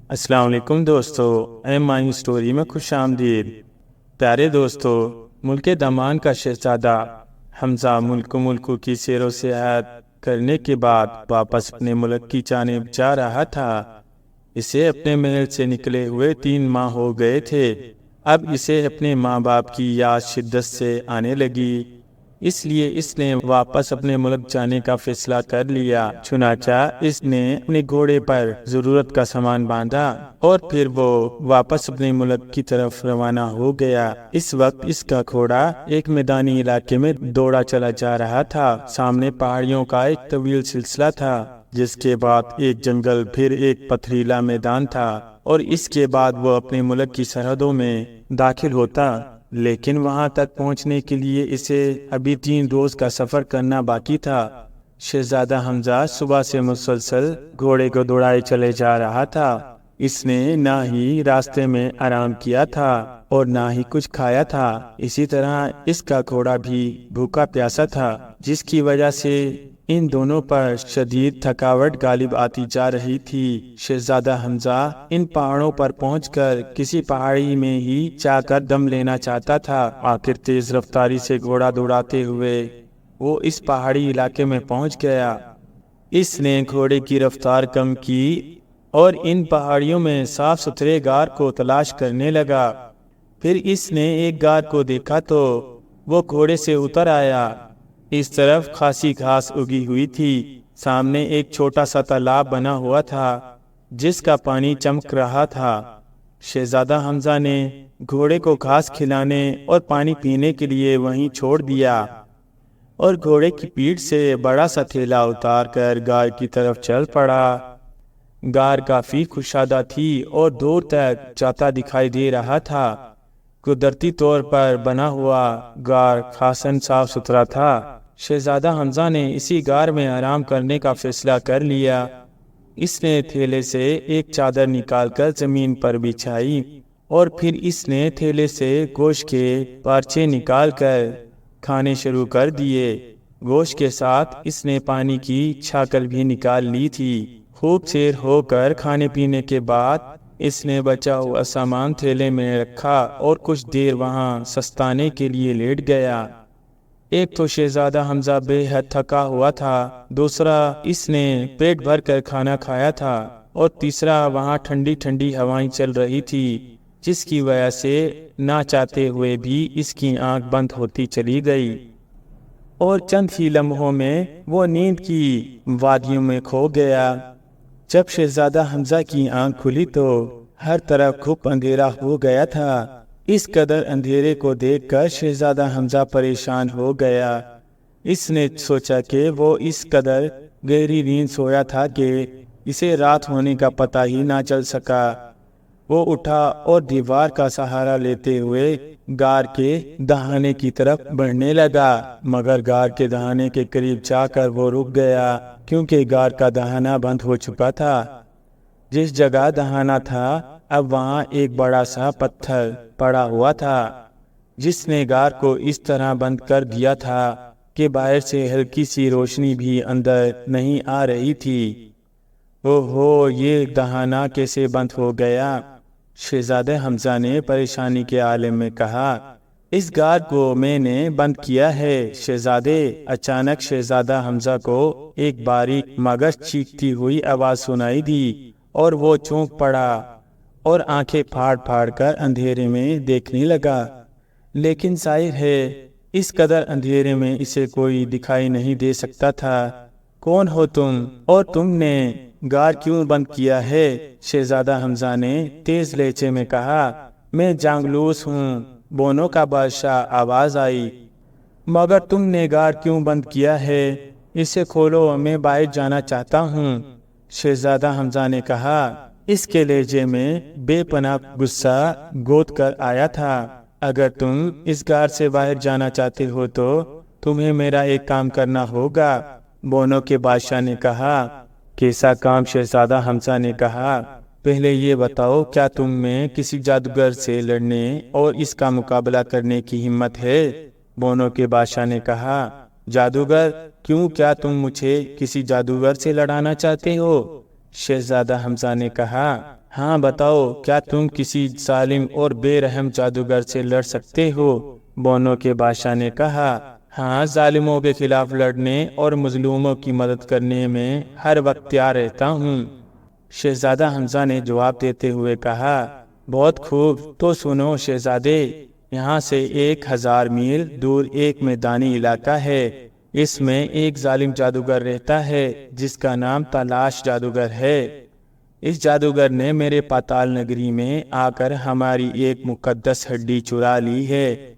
السلام علیکم دوستو، ایم آئی اسٹوری میں خوش آمدید۔ پیارے دوستو، ملک دمان کا شہزادہ حمزہ ملک کی سیر و سیاحت کرنے کے بعد واپس اپنے ملک کی جانب جا رہا تھا۔ اسے اپنے محل سے نکلے ہوئے 3 ماہ ہو گئے تھے۔ اب اسے اپنے ماں باپ کی یاد شدت سے آنے لگی، اس لیے اس نے واپس اپنے ملک جانے کا فیصلہ کر لیا۔ چنانچہ اس نے اپنے گھوڑے پر ضرورت کا سامان باندھا اور پھر وہ واپس اپنے ملک کی طرف روانہ ہو گیا۔ اس وقت اس کا گھوڑا ایک میدانی علاقے میں دوڑا چلا جا رہا تھا۔ سامنے پہاڑیوں کا ایک طویل سلسلہ تھا، جس کے بعد ایک جنگل، پھر ایک پتھریلا میدان تھا، اور اس کے بعد وہ اپنے ملک کی سرحدوں میں داخل ہوتا۔ لیکن وہاں تک پہنچنے کے لیے اسے ابھی 3 روز کا سفر کرنا باقی تھا۔ شہزادہ حمزہ صبح سے مسلسل گھوڑے کو دوڑائے چلے جا رہا تھا۔ اس نے نہ ہی راستے میں آرام کیا تھا اور نہ ہی کچھ کھایا تھا۔ اسی طرح اس کا گھوڑا بھی بھوکا پیاسا تھا، جس کی وجہ سے ان دونوں پر شدید تھکاوٹ غالب آتی جا رہی تھی۔ شہزادہ حمزہ ان پہاڑوں پر پہنچ کر کسی پہاڑی میں ہی جا کر دم لینا چاہتا تھا۔ آخر تیز رفتاری سے گھوڑا دوڑاتے ہوئے وہ اس پہاڑی علاقے میں پہنچ گیا۔ اس نے گھوڑے کی رفتار کم کی اور ان پہاڑیوں میں صاف ستھرے غار کو تلاش کرنے لگا۔ پھر اس نے ایک غار کو دیکھا تو وہ گھوڑے سے اتر آیا۔ اس طرف خاصی گھاس اگی ہوئی تھی۔ سامنے ایک چھوٹا سا تالاب بنا ہوا تھا، جس کا پانی چمک رہا تھا۔ شہزادہ حمزہ نے گھوڑے کو گھاس کھلانے اور پانی پینے کے لیے وہیں چھوڑ دیا اور گھوڑے کی پیٹھ سے بڑا سا تھیلا اتار کر غار کی طرف چل پڑا۔ غار کافی کشادہ تھی اور دور تک جاتا دکھائی دے رہا تھا۔ قدرتی طور پر بنا ہوا غار خاصاً صاف ستھرا تھا۔ شہزادہ حمزہ نے اسی غار میں آرام کرنے کا فیصلہ کر لیا۔ اس نے تھیلے سے ایک چادر نکال کر زمین پر بچھائی اور پھر اس نے تھیلے سے گوشت کے پارچے نکال کر کھانے شروع کر دیے۔ گوشت کے ساتھ اس نے پانی کی چھاکل بھی نکال لی تھی۔ خوب سیر ہو کر کھانے پینے کے بعد اس نے بچا ہوا سامان تھیلے میں رکھا اور کچھ دیر وہاں سستانے کے لیے لیٹ گیا۔ ایک تو شہزادہ حمزہ بے حد تھکا ہوا تھا، دوسرا اس نے پیٹ بھر کر کھانا کھایا تھا، اور تیسرا وہاں ٹھنڈی ٹھنڈی ہوائیں چل رہی تھی، جس کی وجہ سے نہ چاہتے ہوئے بھی اس کی آنکھ بند ہوتی چلی گئی اور چند ہی لمحوں میں وہ نیند کی وادیوں میں کھو گیا۔ جب شہزادہ حمزہ کی آنکھ کھلی تو ہر طرف گھپ اندھیرا ہو گیا تھا۔ اس قدر اندھیرے کو دیکھ کر شہزادہ حمزہ پریشان ہو گیا۔ اس نے سوچا کہ وہ اس قدر گہری نیند سویا تھا کہ اسے رات ہونے کا پتہ ہی نہ چل سکا۔ وہ اٹھا اور دیوار کا سہارا لیتے ہوئے غار کے دہانے کی طرف بڑھنے لگا، مگر غار کے دہانے کے قریب جا کر وہ رک گیا، کیونکہ غار کا دہانا بند ہو چکا تھا۔ جس جگہ دہانا تھا اب وہاں ایک بڑا سا پتھر پڑا ہوا تھا، جس نے غار کو اس طرح بند کر دیا تھا کہ باہر سے ہلکی سی روشنی بھی اندر نہیں آ رہی تھی۔ اوہو، یہ دہانا کیسے بند ہو گیا؟ شہزادہ حمزہ نے پریشانی کے عالم میں کہا۔ اس غار کو میں نے بند کیا ہے شہزادے۔ اچانک شہزادہ حمزہ کو ایک باریک مگر چیختی ہوئی آواز سنائی دی اور وہ چونک پڑا اور آنکھیں پھاڑ پھاڑ کر اندھیرے میں دیکھنے لگا، لیکن ظاہر ہے اس قدر اندھیرے میں اسے کوئی دکھائی نہیں دے سکتا تھا۔ کون ہو تم اور تم نے غار کیوں بند کیا ہے؟ شہزادہ حمزہ نے تیز لہجے میں کہا۔ میں جانگلوس ہوں، بونوں کا بادشاہ، آواز آئی۔ مگر تم نے غار کیوں بند کیا ہے؟ اسے کھولو، میں باہر جانا چاہتا ہوں، شہزادہ حمزہ نے کہا۔ اس کے لہجے میں بے پناہ غصہ گود کر آیا تھا۔ اگر تم اس غار سے باہر جانا چاہتے ہو تو تمہیں میرا ایک کام کرنا ہوگا، بونوں کے بادشاہ نے کہا۔ کیسا کام؟ شہزادہ حمزہ نے کہا۔ پہلے یہ بتاؤ، کیا تم میں کسی جادوگر سے لڑنے اور اس کا مقابلہ کرنے کی ہمت ہے؟ بونوں کے بادشاہ نے کہا۔ جادوگر؟ کیوں، کیا تم مجھے کسی جادوگر سے لڑانا چاہتے ہو؟ شہزادہ حمزہ نے کہا۔ ہاں بتاؤ، کیا تم کسی ظالم اور بے رحم جادوگر سے لڑ سکتے ہو؟ بونو کے بادشاہ نے کہا، ہاں، ظالموں کے خلاف لڑنے اور مظلوموں کی مدد کرنے میں ہر وقت تیار رہتا ہوں۔ شہزادہ حمزہ نے جواب دیتے ہوئے کہا، بہت خوب، تو سنو شہزادے، یہاں سے 1000 میل دور ایک میدانی علاقہ ہے۔ اس میں ایک ظالم جادوگر رہتا ہے جس کا نام تالاش جادوگر ہے۔ اس جادوگر نے میرے پاتال نگری میں آ کر ہماری ایک مقدس ہڈی چرا لی ہے۔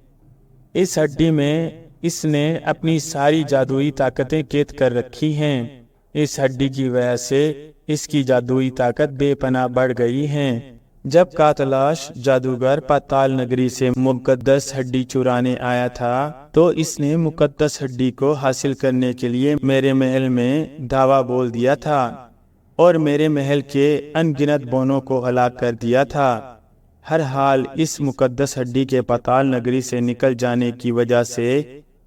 اس ہڈی میں اس نے اپنی ساری جادوئی طاقتیں قید کر رکھی ہیں۔ اس ہڈی کی وجہ سے اس کی جادوئی طاقت بے پناہ بڑھ گئی ہے۔ جب تالاش جادوگر پاتال نگری سے مقدس ہڈی چرانے آیا تھا تو اس نے مقدس ہڈی کو حاصل کرنے کے لیے میرے محل میں دعویٰ بول دیا تھا اور میرے محل کے ان گنت بونوں کو ہلاک کر دیا تھا۔ ہر حال اس مقدس ہڈی کے پاتال نگری سے نکل جانے کی وجہ سے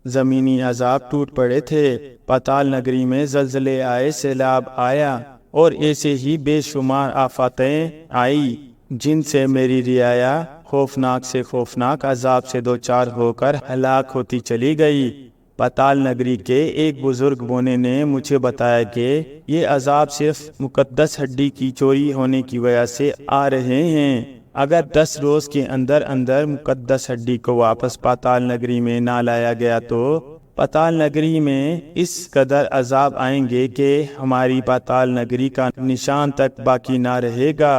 زمینی عذاب ٹوٹ پڑے تھے۔ پاتال نگری میں زلزلے آئے، سیلاب آیا اور ایسے ہی بے شمار آفاتیں آئی جن سے میری رعایا خوفناک سے خوفناک عذاب سے دوچار ہو کر ہلاک ہوتی چلی گئی۔ پاتال نگری کے ایک بزرگ بونے نے مجھے بتایا کہ یہ عذاب صرف مقدس ہڈی کی چوری ہونے کی وجہ سے آ رہے ہیں۔ اگر 10 روز کے اندر اندر مقدس ہڈی کو واپس پاتال نگری میں نہ لایا گیا تو پاتال نگری میں اس قدر عذاب آئیں گے کہ ہماری پاتال نگری کا نشان تک باقی نہ رہے گا۔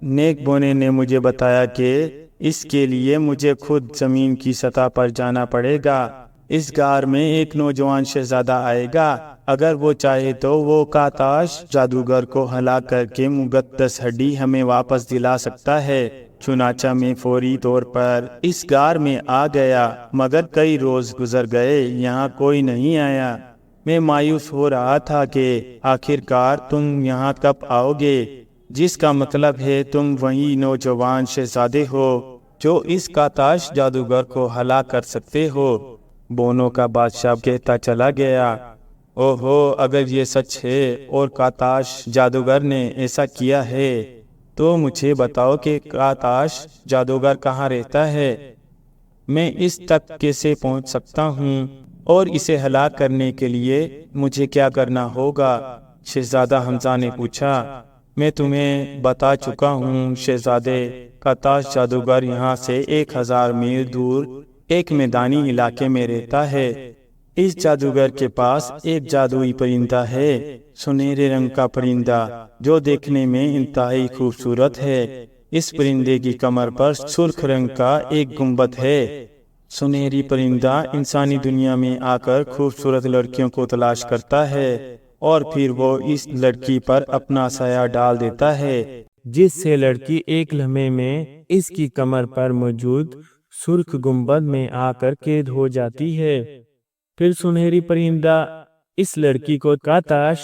نیک بونے نے مجھے بتایا کہ اس کے لیے مجھے خود زمین کی سطح پر جانا پڑے گا۔ اس غار میں ایک نوجوان شہزادہ آئے گا، اگر وہ چاہے تو وہ کاتاش جادوگر کو ہلاک کر کے مقدس ہڈی ہمیں واپس دلا سکتا ہے۔ چنانچہ میں فوری طور پر اس غار میں آ گیا، مگر کئی روز گزر گئے، یہاں کوئی نہیں آیا۔ میں مایوس ہو رہا تھا کہ آخرکار تم یہاں کب آؤ گے، جس کا مطلب ہے تم وہی نوجوان شہزادے ہو جو اس کاتاش جادوگر کو ہلاک کر سکتے ہو۔ بونو کا بادشاہ کہتا چلا گیا، اوہو، اگر یہ سچ ہے اور کاتاش جادوگر نے ایسا کیا ہے تو مجھے بتاؤ کہ کاتاش جادوگر کہاں رہتا ہے۔ میں اس تک کیسے پہنچ سکتا ہوں اور اسے ہلاک کرنے کے لیے مجھے کیا کرنا ہوگا؟ شہزادہ حمزہ نے پوچھا۔ میں تمہیں بتا چکا ہوں شہزادے، کاتاش جادوگر یہاں سے 1000 میل دور ایک میدانی علاقے میں رہتا ہے۔ اس جادوگر کے پاس ایک جادوئی پرندہ ہے، سنہرے رنگ کا پرندہ جو دیکھنے میں انتہائی خوبصورت ہے۔ اس پرندے کی کمر پر سرخ رنگ کا ایک گنبد ہے۔ سنہری پرندہ انسانی دنیا میں آ کر خوبصورت لڑکیوں کو تلاش کرتا ہے اور پھر وہ اس لڑکی پر اپنا سایہ ڈال دیتا ہے، جس سے لڑکی ایک لمحے میں اس کی کمر پر موجود سرخ گنبد میں آ کر قید ہو جاتی ہے۔ پھر سنہری پرندہ اس لڑکی کو کاتاش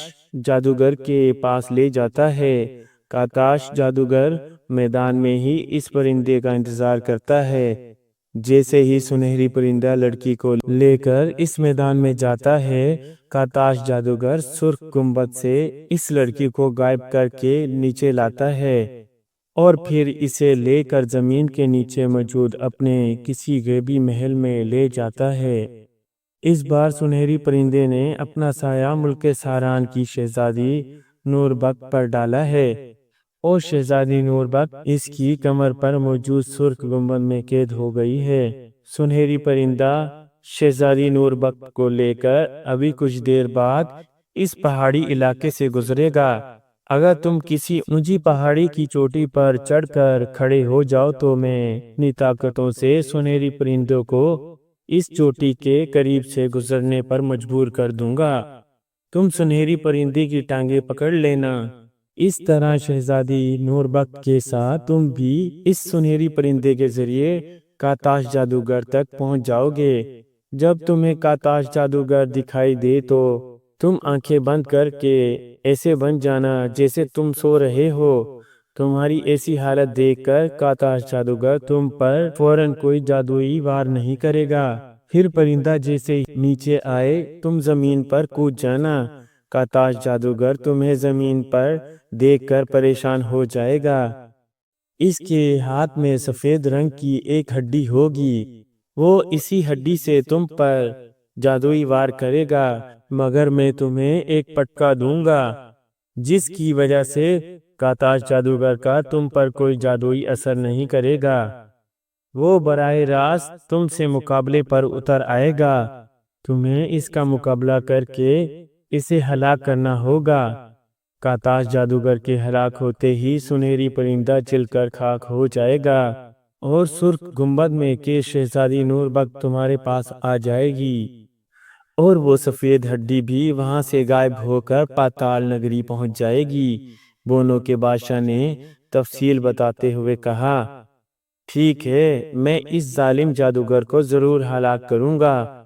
جادوگر کے پاس لے جاتا ہے۔ کاتاش جادوگر میدان میں ہی اس پرندے کا انتظار کرتا ہے۔ جیسے ہی سنہری پرندہ لڑکی کو لے کر اس میدان میں جاتا ہے، کاتاش جادوگر سرخ گنبد سے اس لڑکی کو غائب کر کے نیچے لاتا ہے اور پھر اسے لے کر زمین کے نیچے موجود اپنے کسی غیبی محل میں لے جاتا ہے۔ اس بار سنہری پرندے نے اپنا سایہ ملک ساران کی شہزادی نور بخت پر ڈالا ہے اور شہزادی نور بخت اس کی کمر پر موجود سرخ گنبد میں قید ہو گئی ہے۔ سنہری پرندہ شہزادی نور بخت کو لے کر ابھی کچھ دیر بعد اس پہاڑی علاقے سے گزرے گا۔ اگر تم کسی اونچی پہاڑی کی چوٹی پر چڑھ کر کھڑے ہو جاؤ تو میں اپنی طاقتوں سے سنہری پرندوں کو اس چوٹی کے قریب سے گزرنے پر مجبور کر دوں گا۔ تم سنہری پرندے کی ٹانگیں پکڑ لینا۔ اس طرح شہزادی نور بخت کے ساتھ تم بھی اس سنہری پرندے کے ذریعے کاتاش جادوگر تک پہنچ جاؤ گے۔ جب تمہیں کاتاش جادوگر دکھائی دے تو تم آنکھیں بند کر کے ایسے بن جانا جیسے تم سو رہے ہو۔ تمہاری ایسی حالت دیکھ کر کاتاش جادوگر تم پر فوراً کوئی جادوئی وار نہیں کرے گا۔ پھر پرندہ جیسے نیچے آئے تم زمین پر کود جانا۔ کاتاش جادوگر تمہیں زمین پر دیکھ کر پریشان ہو جائے گا۔ اس کے ہاتھ میں سفید رنگ کی ایک ہڈی ہوگی، وہ اسی ہڈی سے تم پر جادوئی وار کرے گا، مگر میں تمہیں ایک پٹکا دوں گا جس کی وجہ سے کاتاش جادوگر کا تم پر کوئی جادوئی اثر نہیں کرے گا۔ وہ براہ راست تم سے مقابلے پر اتر آئے گا، تمہیں اس کا مقابلہ کر کے اسے ہلاک کرنا ہوگا۔ کاتاش جادوگر کے ہلاک ہوتے ہی سنہری پرندہ جل کر خاک ہو جائے گا اور سرخ گنبد میں کہ شہزادی نور بخت تمہارے پاس آ جائے گی، اور وہ سفید ہڈی بھی وہاں سے غائب ہو کر پاتال نگری پہنچ جائے گی۔ بونوں کے بادشاہ نے تفصیل بتاتے ہوئے کہا، ٹھیک ہے، میں اس ظالم جادوگر کو ضرور ہلاک کروں گا۔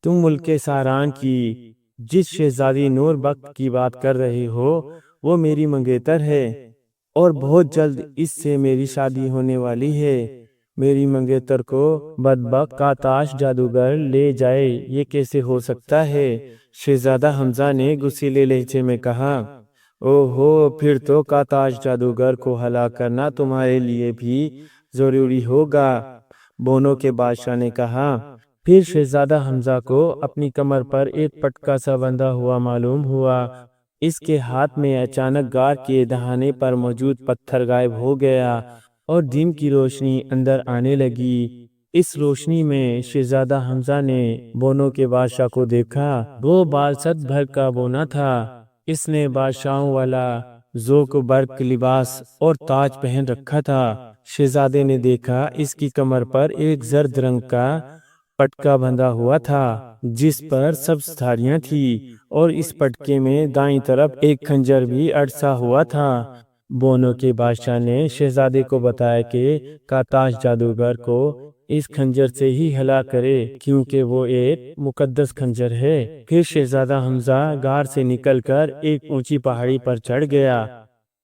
تم ملک ساران کی جس شہزادی نور بخت کی بات کر رہے ہو وہ میری منگیتر ہے، اور بہت جلد اس سے میری شادی ہونے والی ہے۔ میری منگیتر کو بدبخت کاتاش جادوگر لے جائے، یہ کیسے ہو سکتا ہے؟ شہزادہ حمزہ نے غصیلے لہجے میں کہا، اوہو، پھر تو کاتاش جادوگر کو ہلاک کرنا تمہارے لیے بھی ضروری ہوگا۔ بونوں کے بادشاہ نے کہا۔ پھر شہزادہ حمزہ کو اپنی کمر پر ایک پٹکا سا بندھا ہوا معلوم ہوا۔ اس کے ہاتھ میں اچانک غار کے دہانے پر موجود پتھر غائب ہو گیا اور دن کی روشنی اندر آنے لگی۔ اس روشنی میں شہزادہ حمزہ نے بونوں کے بادشاہ کو دیکھا۔ وہ بالست بھر کا بونا تھا، اس نے بادشاہوں والا ذوق و برق لباس اور تاج پہن رکھا تھا۔ شہزادے نے دیکھا اس کی کمر پر ایک زرد رنگ کا پٹکا بندھا ہوا تھا جس پر سبز دھاریاں تھیں، اور اس پٹکے میں دائیں طرف ایک خنجر بھی اڑسا ہوا تھا۔ بونوں کے بادشاہ نے شہزادے کو بتایا کہ کاتاش جادوگر کو اس خنجر سے ہی ہلاک کرے کیونکہ وہ ایک مقدس خنجر ہے۔ پھر شہزادہ حمزہ غار سے نکل کر ایک اونچی پہاڑی پر چڑھ گیا،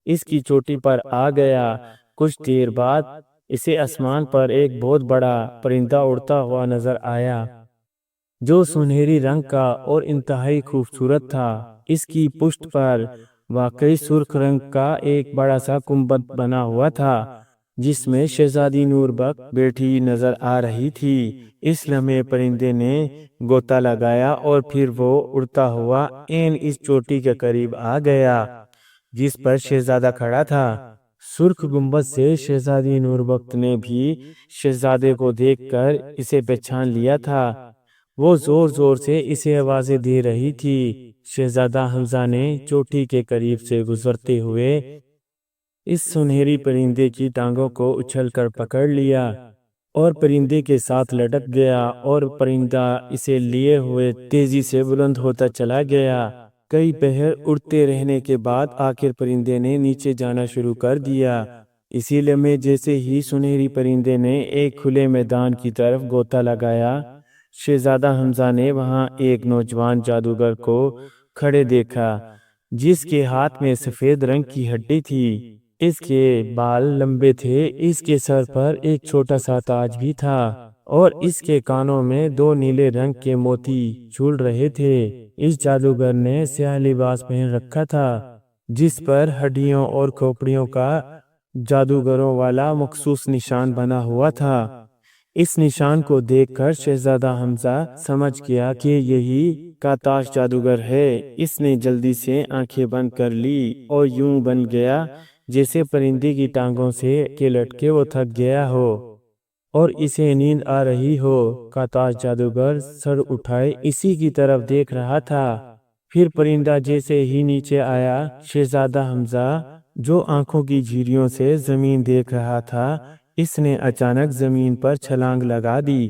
اس کی چوٹی پر آ گیا۔ کچھ دیر بعد اسے آسمان پر ایک بہت بڑا پرندہ اڑتا ہوا نظر آیا جو سنہری رنگ کا اور انتہائی خوبصورت تھا۔ اس کی پشت پر واقعی سرخ رنگ کا ایک بڑا سا گنبد بنا ہوا تھا جس میں شہزادی نور بخت بیٹھی نظر آ رہی تھی۔ اس لمحے پرندے نے غوطہ لگایا اور پھر وہ اڑتا ہوا عین اس چوٹی کے قریب آ گیا جس پر شہزادہ کھڑا تھا۔ سرخ گنبد سے شہزادی نور بخت نے بھی شہزادے کو دیکھ کر اسے پہچان لیا تھا۔ وہ زور زور سے اسے آوازیں دے رہی تھی۔ شہزادہ حمزہ نے چوٹی کے قریب سے گزرتے ہوئے اس سنہری پرندے کی ٹانگوں کو اچھل کر پکڑ لیا اور پرندے کے ساتھ لٹک گیا، اور پرندہ اسے لیے ہوئے تیزی سے بلند ہوتا چلا گیا۔ کئی پہر اڑتے رہنے کے بعد آخر پرندے نے نیچے جانا شروع کر دیا۔ اسی لمحے جیسے ہی سنہری پرندے نے ایک کھلے میدان کی طرف غوطہ لگایا، شہزادہ حمزہ نے وہاں ایک نوجوان جادوگر کو کھڑے دیکھا جس کے ہاتھ میں سفید رنگ کی ہڈی تھی۔ اس کے بال لمبے تھے، اس کے سر پر ایک چھوٹا سا تاج بھی تھا، اور اس کے کانوں میں دو نیلے رنگ کے موتی جھول رہے تھے۔ اس جادوگر نے سیاہ لباس پہن رکھا تھا جس پر ہڈیوں اور کھوپڑیوں کا جادوگروں والا مخصوص نشان بنا ہوا تھا۔ اس نشان کو دیکھ کر شہزادہ حمزہ سمجھ گیا کہ یہی کاتاش جادوگر ہے۔ اس نے جلدی سے آنکھیں بند کر لی اور یوں بن گیا جیسے پرندے کی ٹانگوں سے کے لٹکے وہ تھک گیا ہو اور اسے نیند آ رہی ہو۔ کاتاش جادوگر سر اٹھائے اسی کی طرف دیکھ رہا تھا۔ پھر پرندہ جیسے ہی نیچے آیا، شہزادہ حمزہ جو آنکھوں کی جھریوں سے زمین دیکھ رہا تھا، اس نے اچانک زمین پر چھلانگ لگا دی۔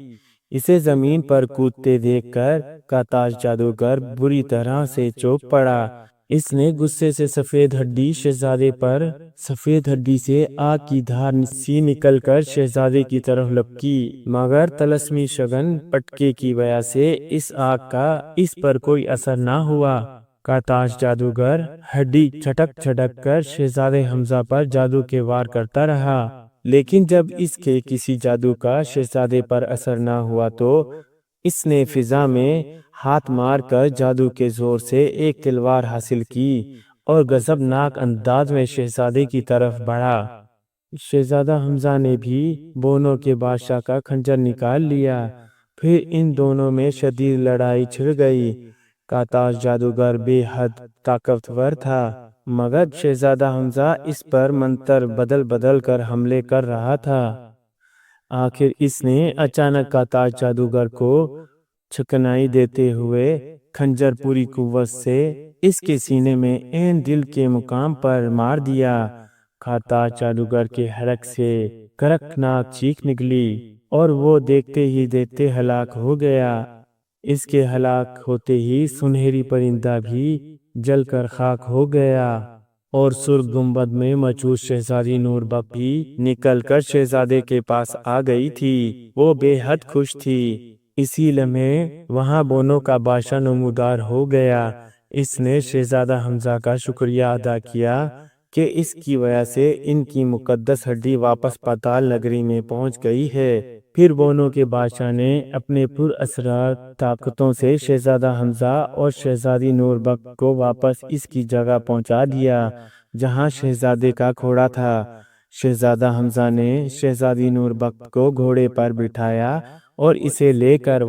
اسے زمین پر کودتے دیکھ کر کاتاش جادوگر بری طرح سے چونک پڑا۔ اس نے غصے سے سفید ہڈی شہزادے پر سفید ہڈی سے آگ کی دھار سی نکل کر شہزادے کی طرف لپکی، مگر طلسمی شگن پٹکے کی وجہ سے اس آگ کا اس پر کوئی اثر نہ ہوا۔ کاتاش جادوگر ہڈی چھٹک چھٹک کر شہزادے حمزہ پر جادو کے وار کرتا رہا، لیکن جب اس کے کسی جادو کا شہزادے پر اثر نہ ہوا تو اس نے فضا میں ہاتھ مار کر جادو کے زور سے ایک تلوار حاصل کی اور غضبناک انداز میں شہزادے کی طرف بڑھا۔ شہزادہ حمزہ نے بھی بونو کے بادشاہ کا خنجر نکال لیا۔ پھر ان دونوں میں شدید لڑائی چھڑ گئی۔ کاتاش جادوگر بے حد طاقتور تھا، مگر شہزادہ حمزہ اس پر منتر بدل بدل کر حملے کر رہا تھا۔ آخر اس نے اچانک کاتاش جادوگر کو چھکنائی دیتے ہوئے خنجر پوری قوت سے اس کے سینے میں عین دل کے مقام پر مار دیا۔ کاتاش جادوگر کے حلق سے کڑکناک چیخ نکلی اور وہ دیکھتے ہی دیکھتے ہلاک ہو گیا۔ اس کے ہلاک ہوتے ہی سنہری پرندہ بھی جل کر خاک ہو گیا اور سرخ گنبد میں موجود شہزادی نور بخت بھی نکل کر شہزادے کے پاس آ گئی تھی۔ وہ بے حد خوش تھی۔ اسی لمحے وہاں بونو کا بادشاہ نمودار ہو گیا۔ اس نے شہزادہ حمزہ کا شکریہ ادا کیا کہ اس کی وجہ سے ان کی مقدس ہڈی واپس پاتال نگری میں پہنچ گئی ہے۔ پھر بونو کے بادشاہ نے اپنے پر اسرار طاقتوں سے شہزادہ حمزہ اور شہزادی نور بخت کو واپس اس کی جگہ پہنچا دیا جہاں شہزادے کا گھوڑا تھا۔ شہزادہ حمزہ نے شہزادی نور بخت کو گھوڑے پر بٹھایا اور اسے لے کر